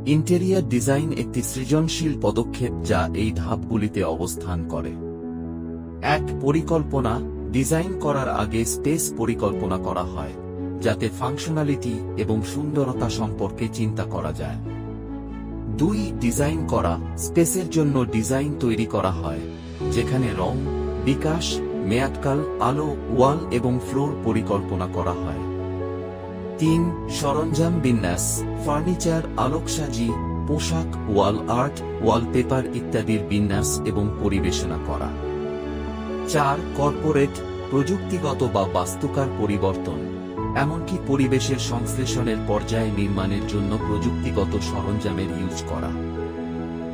Interior design একটি সৃজনশীল পদক্ষেপ যা এই ধাপগুলিতে অবস্থান করে। ১. পরিকল্পনা। ডিজাইন করার আগে স্পেস পরিকল্পনা করা হয়, যাতে ফাংশনালিটি এবং সুন্দরতা সম্পর্কে চিন্তা করা যায়। ২. ডিজাইন করা। স্পেসের জন্য ডিজাইন তৈরি করা হয়, যেখানে রং, বিকাশ, মেয়াদকাল, আলো, ওয়াল এবং ফ্লোর পরিকল্পনা করা হয়। ৩. সরঞ্জাম বিন্যাস। ফার্নিচার, আলোকসাজি, পোশাক, ওয়াল আর্ট, ওয়ালপেপার ইত্যাদির বিন্যাস এবং পরিবেশনা করা। ৪. কর্পোরেট। প্রযুক্তিগত বা বাস্তুকার পরিবর্তন, এমনকি পরিবেশের সংশ্লেষণের পর্যায়ে নির্মাণের জন্য প্রযুক্তিগত সরঞ্জামের ইউজ করা।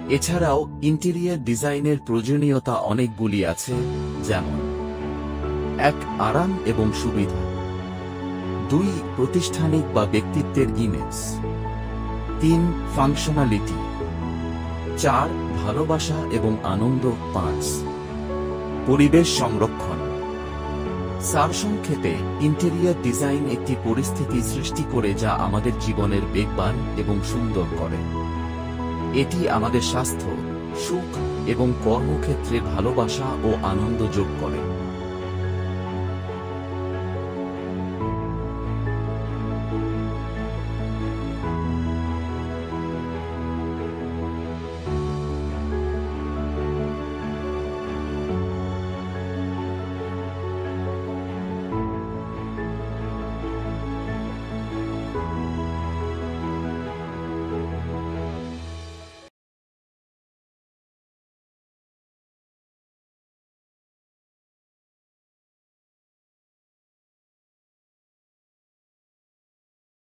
এছাড়াও ইন্টেরিয়র ডিজাইনের প্রয়োজনীয়তা অনেকগুলি আছে, যেমন: ১. আরাম এবং সুবিধা। ২. প্রাতিষ্ঠানিক বা ব্যক্তিত্বের ইমেজ। ৩. ফাংশনালিটি। ৪. ভালোবাসা এবং আনন্দ। ৫. পরিবেশ সংরক্ষণ। সারসংক্ষেপে, ইন্টেরিয়র ডিজাইন একটি পরিস্থিতি সৃষ্টি করে যা আমাদের জীবনের বেগবান এবং সুন্দর করে। এটি আমাদের স্বাস্থ্য, সুখ এবং কর্মক্ষেত্রে ভালোবাসা ও আনন্দ যোগ করে।